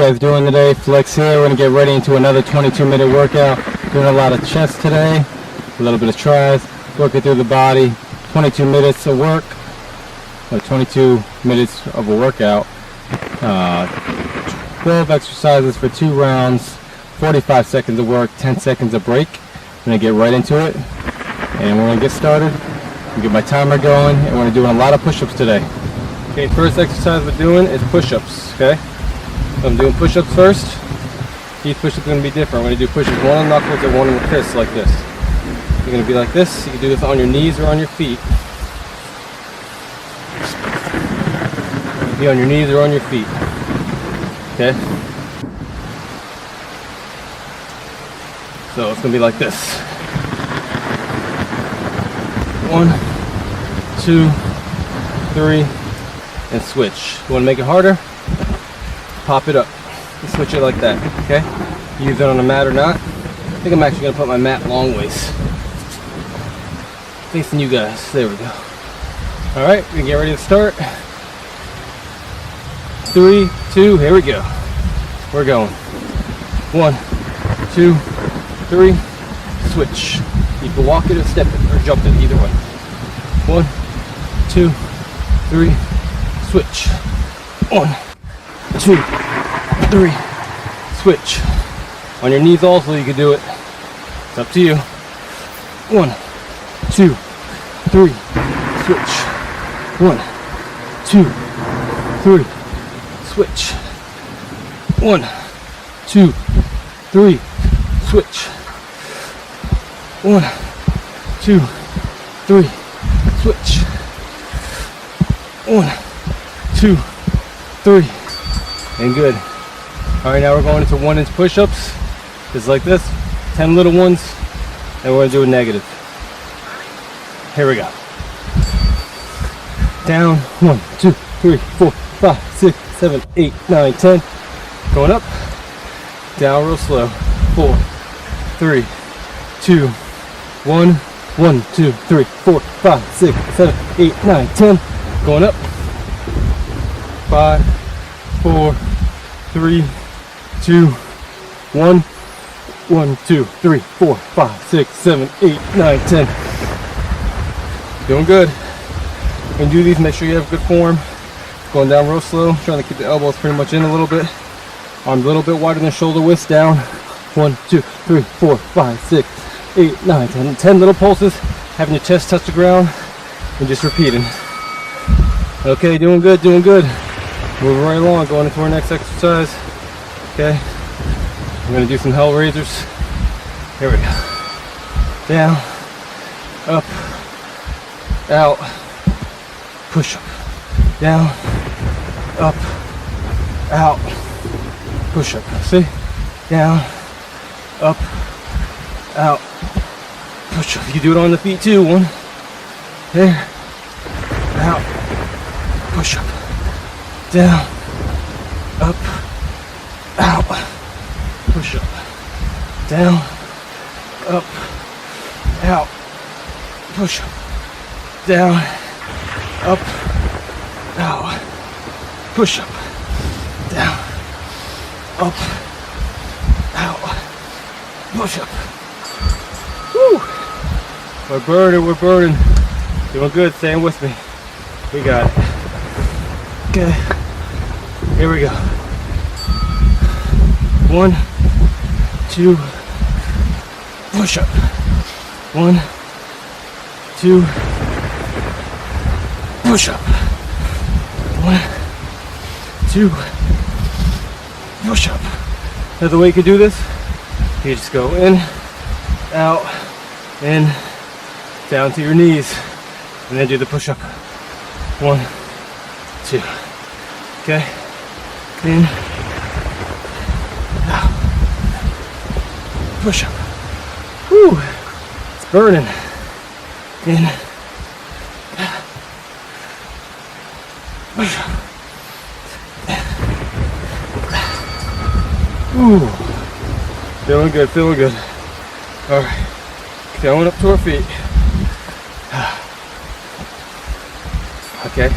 guys doing today? Flex here. We're gonna get ready into another 22-minute workout. Doing a lot of chest today, a little bit of tries, working through the body. 22 minutes of work, or 22 minutes of a workout. 12 exercises for 2 rounds, 45 seconds of work, 10 seconds of break. I'm gonna get right into it, and we're gonna get started. I'm gonna get my timer going, and we're gonna do a lot of push-ups today. Okay, first exercise we're doing is push-ups. Okay, so I'm doing push-ups first. Each push-up is gonna be different. I'm gonna do push-ups one on the knuckles and one on the fists, like this. You're gonna be like this. You can do this on your knees or on your feet. Be on your knees or on your feet. Okay. So it's gonna be like this. 1, 2, 3, and switch. You wanna make it harder? Pop it up and switch it like that. Okay. Use it on a mat or not. I think I'm actually gonna put my mat long ways, facing you guys. There we go. All right, we can get ready to start. 3, 2, here we go. We're going. 1, 2, 3, switch. You can walk it or step it or jump it, either way. 1, 2, 3, switch. 1, 2, 3, switch. On your knees also you can do it. It's up to you. 1, 2, 3, switch. 1, 2, 3, switch. 1, 2, 3, switch. 1, 2, 3, switch. 1, 2, 3, and good. All right, now we're going into 1-inch push-ups, just like this. 10 little ones, and we're gonna do a negative. Here we go. Down, 1, 2, 3, 4, 5, 6, 7, 8, 9, 10. Going up, down real slow. 4, 3, 2, 1, 1, 2, 3, 4, 5, 6, 7, 8, 9, 10. Going up. 5, 4, 3, 2, 1, 1, 2, 3, 4, 5, 6, 7, 8, 9, 10. Doing good. You can do these, make sure you have good form. Going down real slow, trying to keep the elbows pretty much in a little bit. Arms a little bit wider than shoulder width, down. 1, 2, 3, 4, 5, 6, 8, 9, 10. 10 little pulses, having your chest touch the ground, and just repeating. Okay, doing good, doing good. Moving right along, going into our next exercise. Okay, we're gonna do some hell raisers. Here we go. Down, up, out, push up. Down, up, out, push up. See? Down, up, out, push up. You can do it on the feet too. 1, there, out, push up. Down, up, out, push up. Down, up, out, push up. Down, up, out, push up. Down, up, out, push up. Woo! We're burning, we're burning. Doing good, staying with me. We got it. Okay, here we go. 1, 2, push up. 1, 2, push up. 1, 2, push up. Another way you can do this, you just go in, out, in, down to your knees, and then do the push up. 1, 2. Okay, in, out, push up. Whew, it's burning. In, push up. Ooh, feeling good, feeling good. All right, going up to our feet. Okay,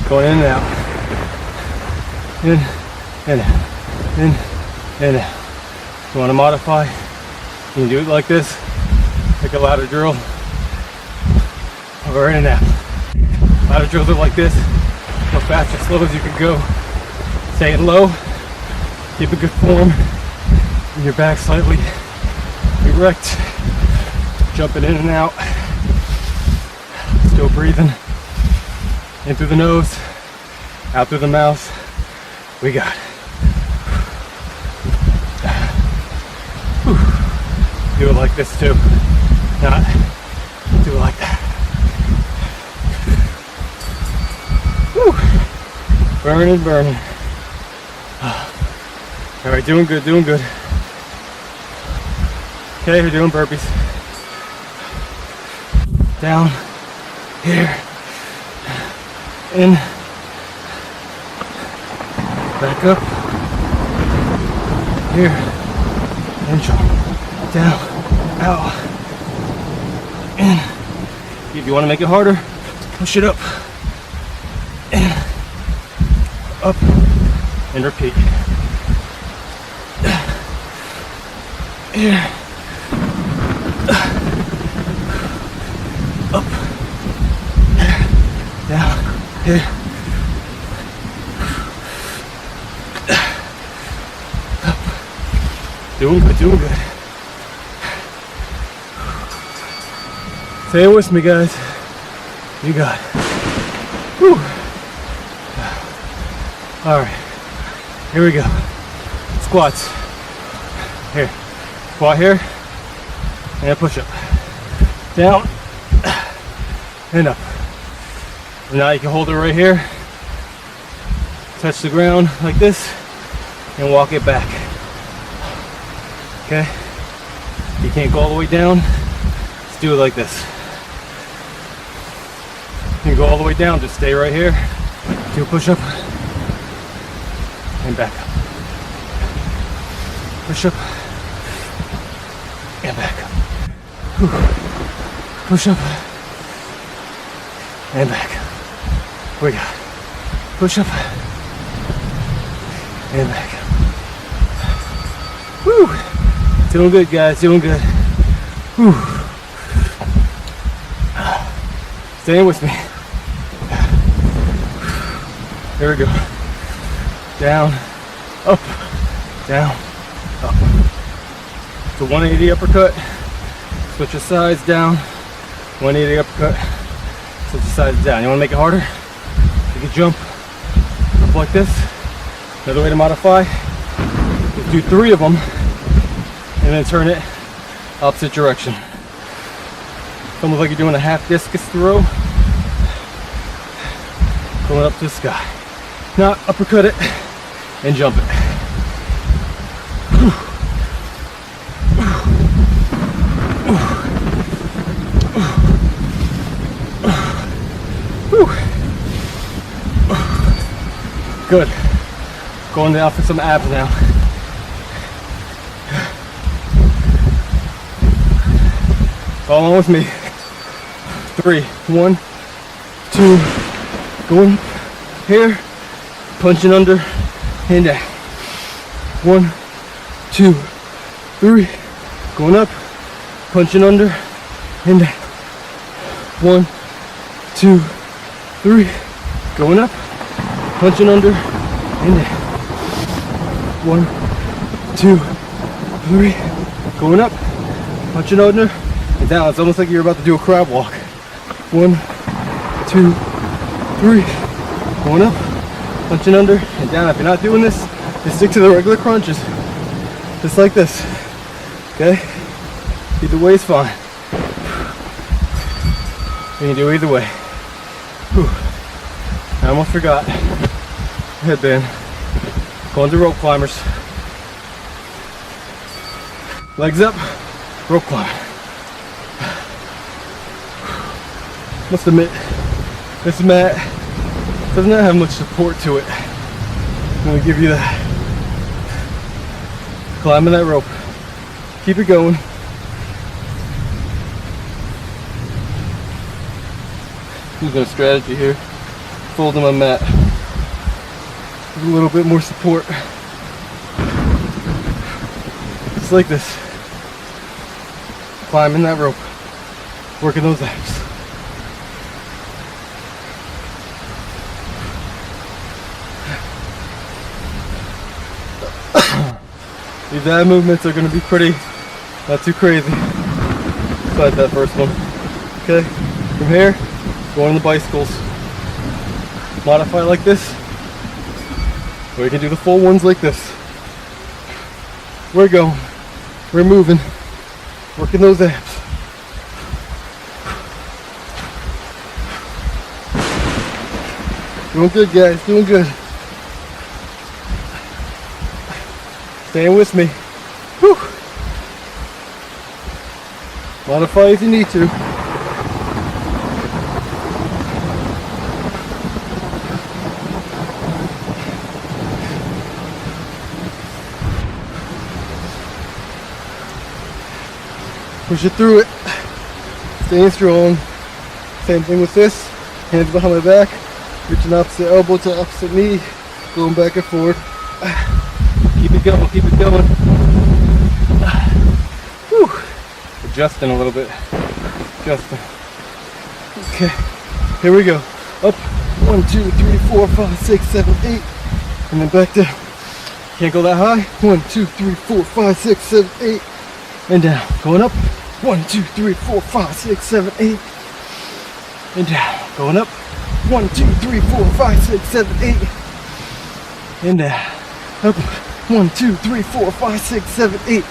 going in and out. In and out. in, and out. If you want to modify, you can do it like this, like a ladder drill, or in and out. Ladder drills are like this, go fast or slow as you can go. Staying low, keep a good form, and your back slightly erect, jumping in and out, still breathing, in through the nose, out through the mouth. We got it. Do it like this too, not do it like that. Whew. Burning, burning. All right, doing good, doing good. Okay, we're doing burpees. Down, here, in, back up, here, and jump. Down, out, in. If you want to make it harder, push it up, in, up, and repeat. Here, up, down, here, up. Doing good, doing good. Say it with me, guys. You got it. Whew. All right, here we go. Squats. Here, squat here, and a push up. Down, and up. And now you can hold it right here, touch the ground like this, and walk it back. Okay? You can't go all the way down, just do it like this. You can go all the way down, just stay right here, do a push up, and back up. Push up, and back up. Whew. Push up, and back up. We got it. Push up, and back up. Whew. Doing good, guys, doing good. Whew. Staying with me. There we go. Down, up, down, up. It's a 180 uppercut. Switch your sides down. 180 uppercut. Switch your sides down. You want to make it harder? You can jump up like this. Another way to modify is do 3 of them and then turn it opposite direction. It's almost like you're doing a half discus throw. Going up to the sky. Now uppercut it and jump it. Good. Going down for some abs now. Follow along with me. 3, 1, 2, going here, punching under, and down. 1, 2, 3, going up, punching under, and down. 1, 2, 3, going up, punching under, and down. 1, 2, 3, going up, punching under, and down. It's almost like you're about to do a crab walk. 1, 2, 3, going up, punching under, and down. If you're not doing this, just stick to the regular crunches. Just like this. Okay? Either way is fine. You can do either way. Whew. I almost forgot. Headband. Going to rope climbers. Legs up, rope climb. Must admit, this mat does not have much support to it. I'm gonna give you that. Climbing that rope. Keep it going. Using a strategy here. Folding my mat. With a little bit more support. just like this. Climbing that rope, working those abs. These ab movements are going to be pretty, not too crazy, besides that first one. Okay, from here, going to the bicycles. Modify like this, or you can do the full ones like this. We're going, we're moving, working those abs. Doing good, guys, doing good. Staying with me. Whew. Modify if you need to. Push it through it. Staying strong. Same thing with this. Hands behind my back. Reaching opposite elbow to opposite knee. Going back and forth. Keep it going, keep it going. Whew. Adjusting a little bit. Adjusting. Okay. Here we go. Up. 1, 2, 3, 4, 5, 6, 7, 8. And then back down. Can't go that high. 1, 2, 3, 4, 5, 6, 7, 8. And down. Going up. 1, 2, 3, 4, 5, 6, 7, 8. And down. Going up. 1, 2, 3, 4, 5, 6, 7, 8. And down. Up. 1, 2, 3, 4, 5, 6, 7, 8.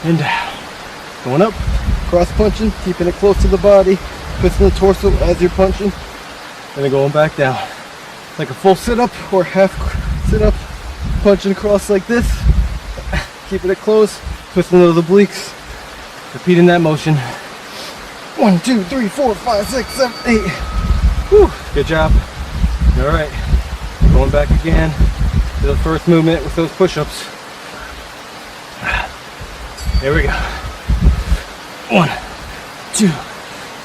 And down. Going up. Cross punching. Keeping it close to the body. Twisting the torso as you're punching. And then going back down. Like a full sit-up or half sit-up. Punching across like this. Keeping it close. Twisting the obliques. Repeating that motion. 1, 2, 3, 4, 5, 6, 7, 8. Whew. Good job. All right. Going back again to the first movement with those push-ups. Here we go. 1, 2,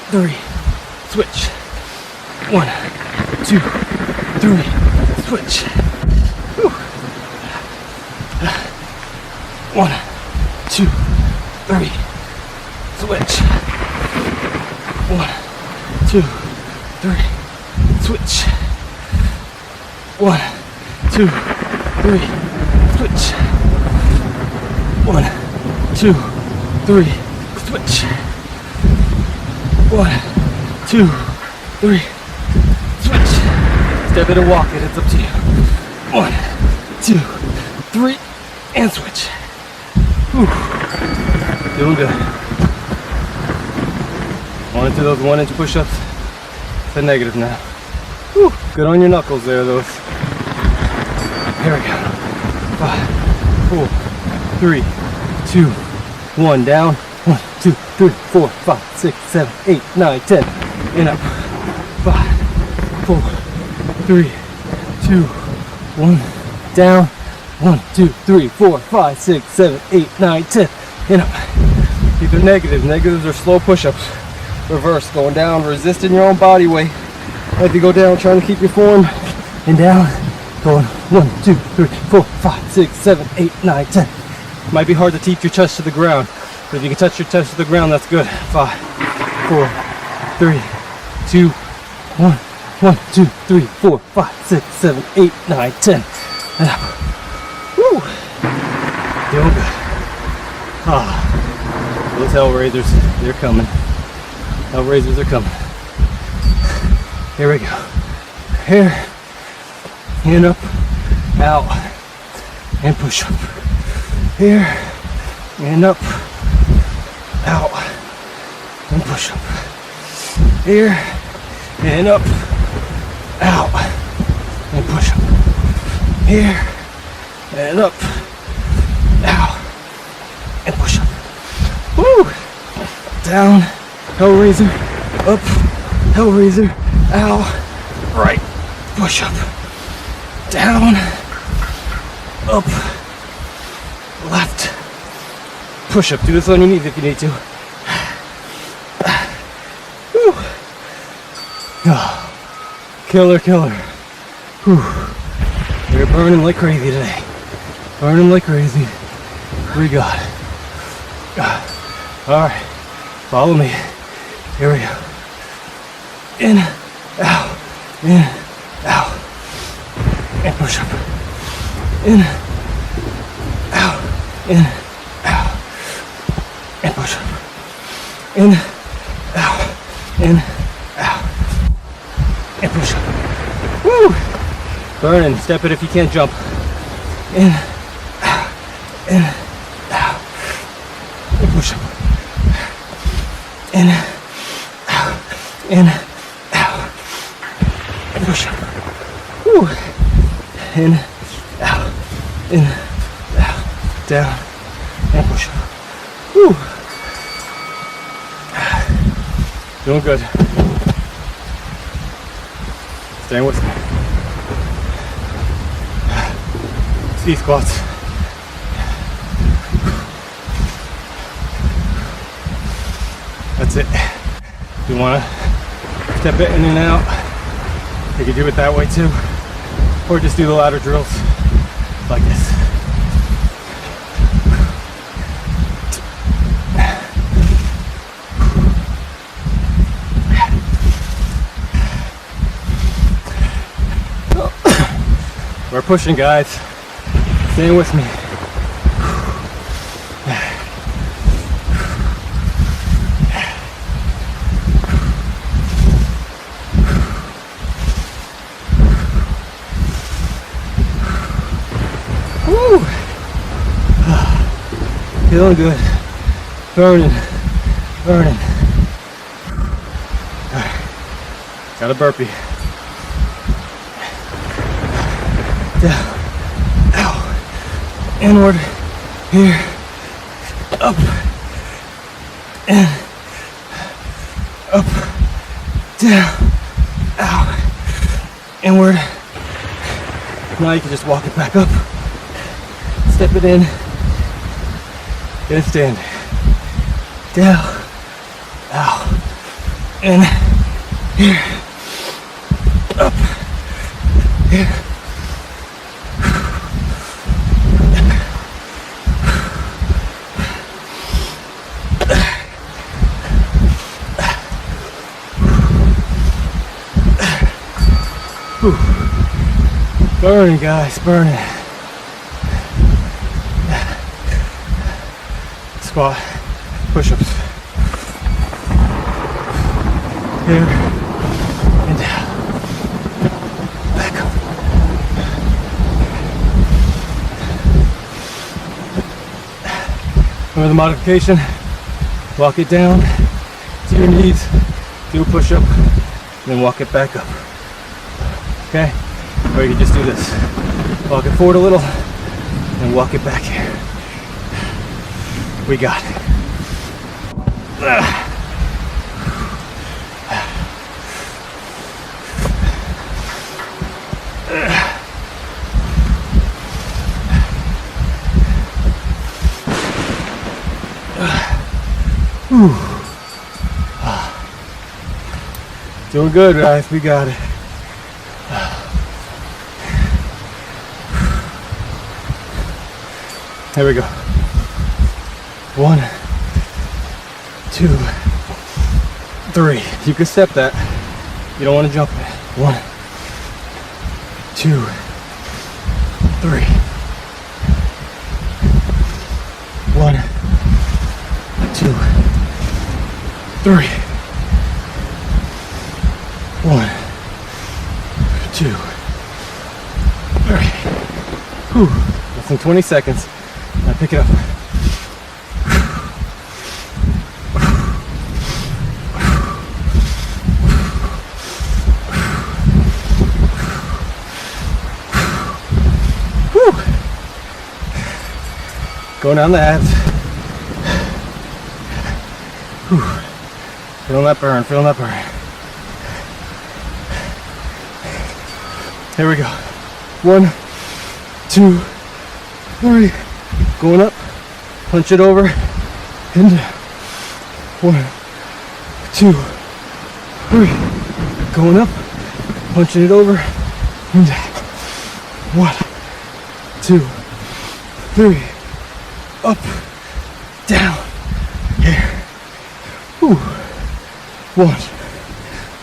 3. Switch. 1, 2, 3. Switch. Whew. 1, 2, 3. Switch. 1, 2, 3. Switch. 1, 2, 3. Switch. 1, 2, 3. Switch. 1, 2, 3. Switch. Step it and walk it. It's up to you. 1, 2, 3. And switch. Whew. Doing good. On into those 1-inch push-ups. It's a negative now. Whew. Good on your knuckles there, those. Here we go. 5, 4, 3, 2, 1. Down. 1, 2, 3, 4, 5, 6, 7, 8, 9, 10. And up. 5, 4, 3, 2, 1. Down. 1, 2, 3, 4, 5, 6, 7, 8, 9, 10. And up. These are negatives. Negatives are slow push-ups. Reverse, going down, resisting your own body weight. As you go down, trying to keep your form. And down, going 1, 2, 3, 4, 5, 6, 7, 8, 9, 10. Might be hard to keep your chest to the ground, but if you can touch your chest to the ground, that's good. 5, 4, 3, 2, 1. 1, 2, 3, 4, 5, 6, 7, 8, 9, 10. And up. Woo! Doing good. Ah, those hell raisers, they're coming. Hell raisers are coming. Here we go. Here, and up, out, and push up. Here, and up, out, and push up. Here, and up, out, and push up. Here, and up, out, and push up. Woo! Down, Hellraiser, up, Hellraiser, out, right, push up. Down, up, left, push up. Do this on your knees if you need to. Woo. Oh, killer, killer. Whew. We're burning like crazy today. Burning like crazy. We got it. All right, follow me. Here we go. In, out, and push up. In, out, and push up. In, out, and push up. Woo! Burning. Step it if you can't jump. In, out, and push up. In, out, and push up. Woo! In, out, down, and push up. Woo! Doing good. Staying with me. C squats. That's it. You want to step it in and out. You can do it that way too. Or just do the ladder drills like this. We're pushing, guys. Stay with me. Woo! Feeling good. Burning. Alright. Got a burpee. Down, out, inward, here, up, in, up, down, out, inward. Now you can just walk it back up, step it in, and stand. Down, out, in, here, up, here. Whew. Burning, guys, burning. Squat, push-ups. Here and down. Back up. Remember the modification? Walk it down to your knees, do a push-up, then walk it back up. Okay? Or you can just do this. Walk it forward a little, and walk it back here. We got it. Doing good, guys. We got it. There we go. 1, 2, 3. You can step that. You don't want to jump it. 1, 2, 3. 1, 2, 3. 1, 2, 3. Whew. Less than 20 seconds. Now pick it up. Whew. Going down the abs. Whew. Feeling that burn, feeling that burn. Here we go. 1, 2, 3. Going up, punch it over, and down. 1, 2, 3. Going up, punching it over, and down. 1, 2, 3. up, down, here. Whew. 1,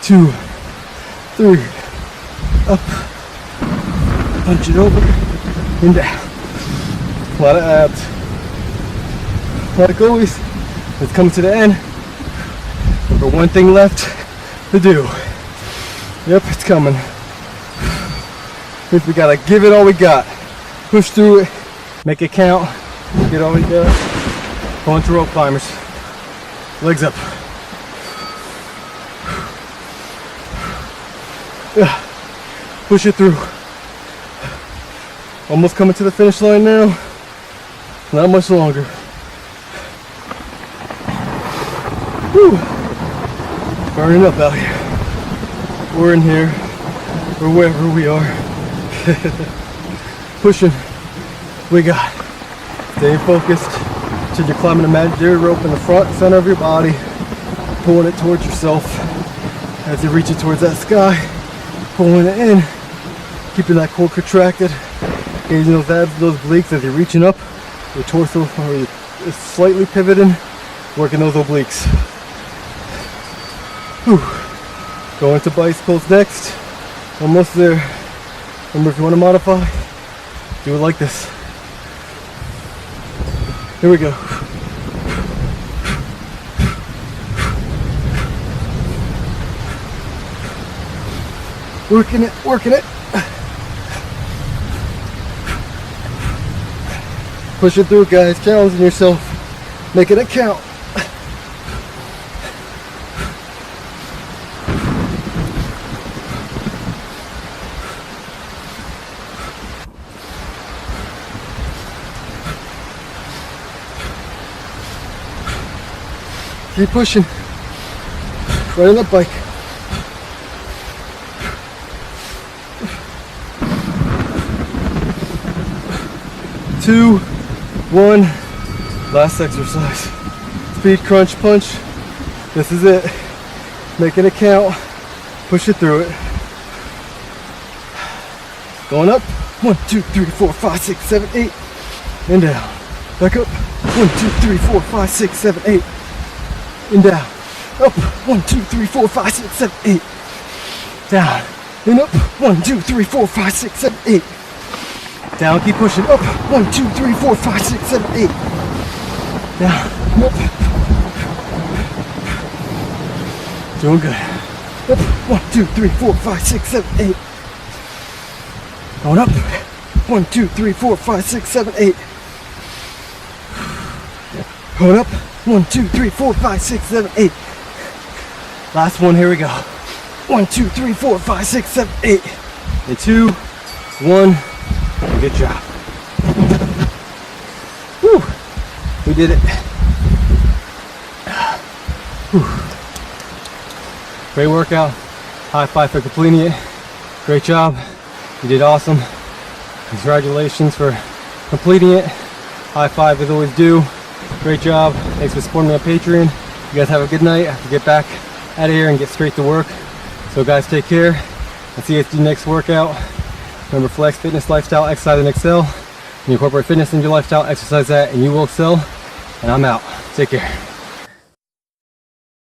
2, 3, up, punch it over, and down. A lot of abs, a lot of goalies. Let's come to the end. Number one thing left to do. Yep, it's coming. We gotta give it all we got. Push through it, make it count, get all we got. Go into rope climbers. Legs up. Push it through. Almost coming to the finish line now. Not much longer. Whew. Burning up out here. We're in here, or wherever we are. Pushing. We got. Staying focused. Till you're climbing the imaginary rope in the front center of your body, pulling it towards yourself as you reach it towards that sky, pulling it in, keeping that core contracted, engaging those abs, those obliques as you're reaching up, your torso is slightly pivoting, working those obliques. Whew. Going to bicycles next. Almost there. Remember, if you want to modify, do it like this. Here we go. Working it, working it. Push it through, guys. Challenging yourself. Making it count. Keep pushing. Right on that bike. Two, one, last exercise. Speed crunch punch. This is it. Making it count. Push it through it. Going up. 1, 2, 3, 4, 5, 6, 7, 8. And down. Back up. 1, 2, 3, 4, 5, 6, 7, 8. And down. Up. 1, 2, 3, 4, 5, 6, 7, 8. Down. And up. 1, 2, 3, 4, 5, 6, 7, 8. Down. Keep pushing. Up. 1, 2, 3, 4, 5, 6, 7, 8. Down. And up. Doing good. Up. 1, 2, 3, 4, 5, 6, 7, 8. Going up. 1, 2, 3, 4, 5, 6, 7, 8. Going up. 1, 2, 3, 4, 5, 6, 7, 8. Last one, here we go. 1, 2, 3, 4, 5, 6, 7, 8. And 2, 1. Good job. Whew. We did it. Whew. Great workout. High five for completing it. Great job. You did awesome. Congratulations for completing it. High five as always do. Great job. Thanks for supporting me on Patreon. You guys have a good night. I have to get back out of here and get straight to work. So guys, take care. I'll see you at the next workout. Remember, flex, fitness, lifestyle, exercise, and excel. When you incorporate fitness into your lifestyle, exercise that, and you will excel. And I'm out. Take care.